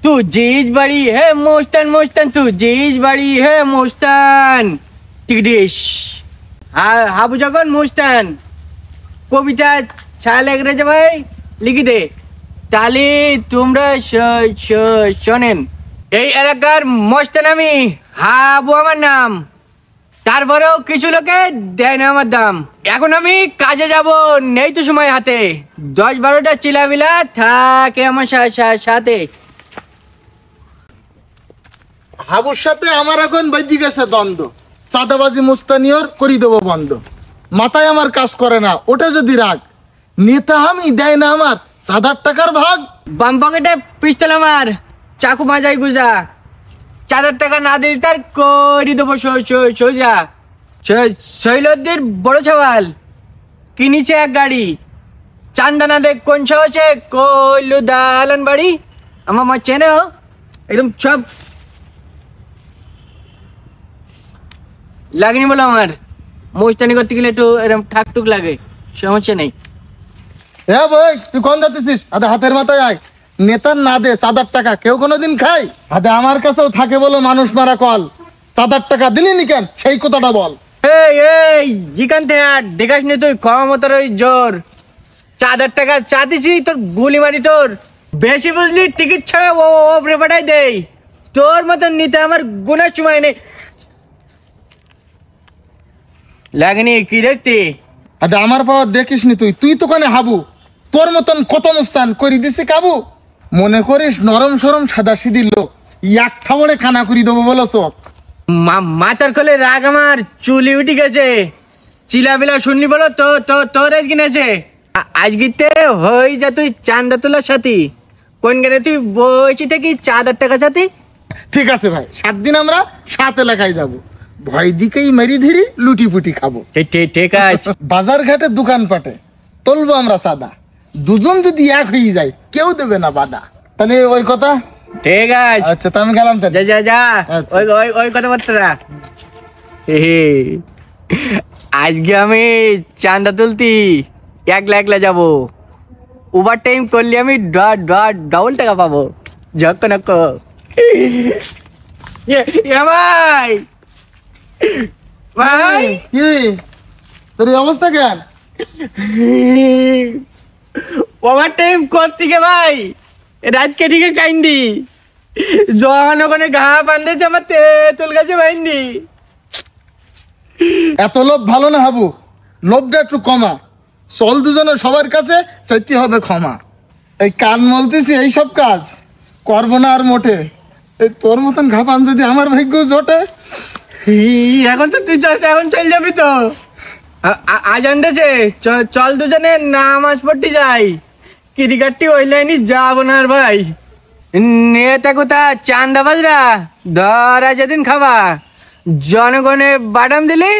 तुझीच बड़ी है मोस्तान मोस्तान तुझीच बड़ी है मोस्तान টিকটিস হাবু যখন মোস্তান কবিতা ছায়া লেগে ভাই লিখি দে তাহলে তোমরা শোনেন এই এলাকার মোস্তান আমি হাবু আমার নাম তারপরেও কিছু লোকে দেয় না আমার দাম এখন আমি কাজে যাব নেই তো সময় হাতে 10-12টা চিলাবিলা থাকে আমার সাথে হাবুর সাথে আমার এখন বেজে গেছে দ্বন্দ্ব চাঁদাবাজি মুস্তানিয়র করি দেবো বন্ধ মাথায় আমার কাজ করে না ওটা যদি রাগ নেতা আমি দেয় না আমার 7,000 টাকার ভাগ বাম পকেটে পিস্তল আমার চাকু মাজাই গুজা 4,000 টাকা না দিলে তার করি দেবো সোজা শৈলদ্দির বড় ছাওয়াল কিনেছে এক গাড়ি চান্দানা দেখ কোন সাহসে কইলু দালান বাড়ি আমার মা চেনে একদম সব লাগেনি বলো আমার মোস্তানি করতে গেলে একটু এরকম ঠাকটুক লাগে সমস্যা নেই হ্যাঁ ভাই তুই কোন যাচ্ছিস আদা হাতের মাথায় আয় নেতার না দে 7,000 টাকা কেউ কোনোদিন খায় আদা আমার কাছেও থাকে বলো মানুষ মারা কল 7,000 টাকা দিলি নি কেন সেই কথাটা বল এই জিকান থেকে দেখাস নি তুই ক্ষমতার ওই জোর 4,000 টাকা চা দিছি তোর গুলি মারি তোর বেশি বুঝলি টিকিট ছাড়া ওপরে পাঠাই দেই তোর মতন নিতে আমার গুনার সময় নেই লাগেনি কি দেখতে আদা আমার পাওয়ার দেখিস নি তুই তো কানে হাবু তোর মতন কত মুস্তান করি দিছি কাবু মনে করিস নরম সরম সাদা সিধি লোক এক থামড়ে খানা করি দেবো বলো চোখ মাথার খোলে রাগ আমার চুলি উঠে গেছে চিলাবিলা শুনলি বলো তোর আজ কিনেছে আজগিতে হই যা তুই চান্দা তোলার সাথী কোন গেলে তুই বইছি থেকে 4,000 টাকা সাথী ঠিক আছে ভাই 7 দিন আমরা 7 এলাকায় যাবো ভয় দিকেই মেরি ধীরি লুটি পুটি খাবো ঠিক আছে বাজার ঘাটে দোকান পাটে তুলবো আমরা সাদা দুজন যদি এক হয়ে যায় কেউ দেবে না বাধা তাহলে ওই কথা ঠিক আছে আচ্ছা তো আমি গেলাম তাহলে যা ওই কথাবার্তা আজকে আমি চান্দা তুলতি একলা যাবো ওভার টাইম করলে আমি ডবল টাকা পাবো যখন ভাই ভাই কি তোর এই অবস্থা কেন ওভার টাইম করতে গে ভাই রাত কেটে কাইন্দি যখন ওখানে ঘা বান্ধেছে আমার তেঁতুল গাছে বাইন্দি এত লোভ ভালো না হাবু লোভটা একটু কমা চল দুজনে সবার কাছে চাইতে হবে ক্ষমা এই কান মলতেছি এইসব কাজ করবো না আর মোটে এই তোর মতন ঘাপান যদি আমার ভাগ্য জোটে এখন তো তুই এখন চল যাবি তো আজ আনতেছে চল দুজনে নামাজ পড়তে যাই ক্রিকেটটি ওই লাইনে যাবো না আর ভাই নেতা কোথা চান্দা বাজরা ধরা যেদিন খাবা জনগণে বাদাম দিলি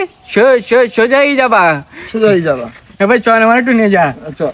সোজাই যাবা সোজাই যাবা এবার চল আমার একটু নিয়ে যা আচ্ছা